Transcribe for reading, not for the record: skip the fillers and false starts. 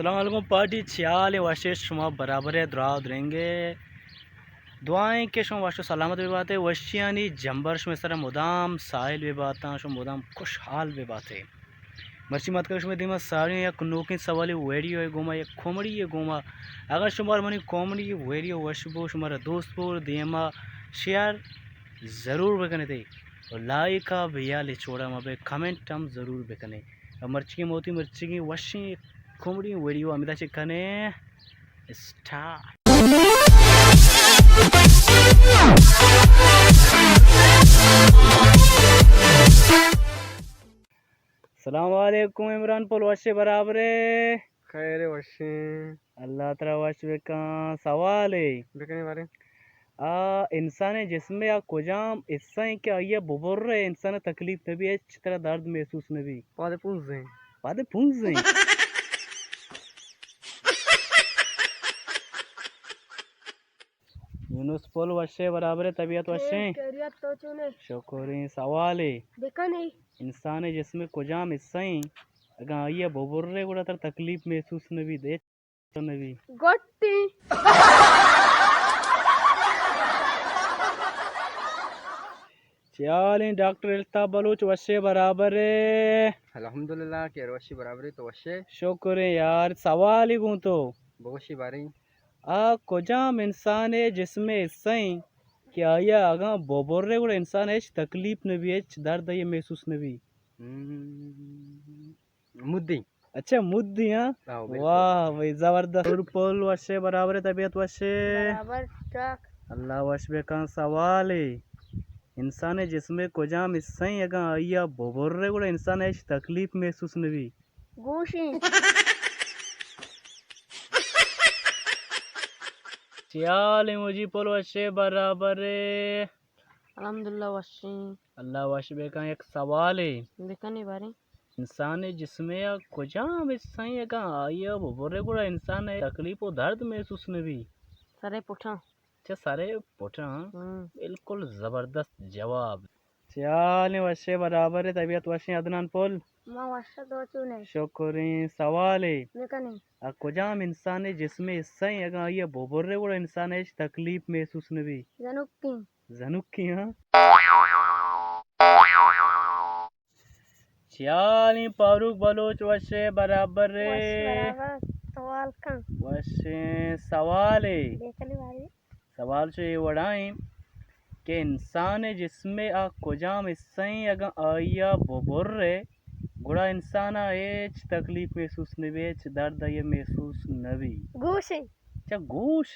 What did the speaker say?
अस्सलाम वालेकुम पार्टी छियाल वाशे शुमा बराबर है दुआ देंगे दुआएं के शुम वाशो सलामत भी बात है वशियानी जंबर शुम सर मुदाम साहिल भी बात शुम मुदाम खुशहाल भी बात है मर्ची मत कर शुम दिमा सारी या कुनोकी सवाली वेडियो है गोमा या कॉमेडी है गोमा अगर शुमार मनी कॉमेडी वेडियो वशबो शुमारा दोस्त पोर दिमा शेयर ज़रूर बेकने थे और लाइक का भैया ले छोड़ा मबे कमेंट हम ज़रूर बेकने मर्ची की मोती मर्ची की वशी कॉमेडी वीडियो अमिता चिकने स्टार्ट। सलाम वालेकुम इमरान पोल वशे बराबर खैर वशी अल्लाह तला वश का सवाल है बेकने बारे इंसान जिसमें या कुजाम इससे क्या ये बुबुर रहे इंसान तकलीफ में भी है तरह दर्द महसूस में भी पादे पूछ दें पादे पूछ दें यूनुस पोल वशे बराबर तबीयत वशे शुक्री सवाल है देखने इंसान जिसमें कुजाम इससे अगर ये बुबुर रहे गुड़ा तर तकलीफ महसूस में भी दे में भी गोटी चाली डॉक्टर इल्ताफ बलूच वशे बराबर है अल्हम्दुलिल्लाह के वशी बराबरी तो वशे शुक्र है यार सवाल ही गूं तो बवशी बारी कुजाम इंसान है जिसमें सही क्या या अगा बोबोरे गुड़ा इंसान है तकलीफ न भी है दर्द है महसूस न भी मुद्दी अच्छा मुद्दी हाँ वाह भाई जबरदस्त पोल वशे बराबर है तबीयत वशे बराबर टक अल्लाह वशबे का सवाल है इंसान है जिसमें कुजाम सही अगा या बोबोरे गुड़ा इंसान है तकलीफ महसूस न भी गोशी चाल मुझी पोल वशे बराबर है अल्हम्दुलिल्लाह वशी अल्लाह वशबे का एक सवाल है देखने बारे इंसान है जिसमें या कुजाम सही अगा या बोबोरे गुड़ा इंसान है तकलीफ और दर्द महसूस न भी सरे पुठा अच्छा सारे पोटा बिल्कुल जबरदस्त जवाब चाल वशे बराबर है तबीयत वशे अदनान पोल मां वशा दो चुने शुक्री सवाल है देखने कुजाम इंसान है जिसमें सही अगा ये बोबोरे गुड़ा इंसान है तकलीफ महसूस न भी जनुकी जनुकी हाँ चाली फारूक बलोच वशे बराबर है सवाल का वशे सवाल है देखने बारे सवाल से ये वड़ाएं कि इंसान है जिसमें आ कुजाम सही अगर आया बोबोरे गुड़ा इंसान एच तकलीफ महसूस न भी दर्द ये महसूस न भी गोशी अच्छा गोश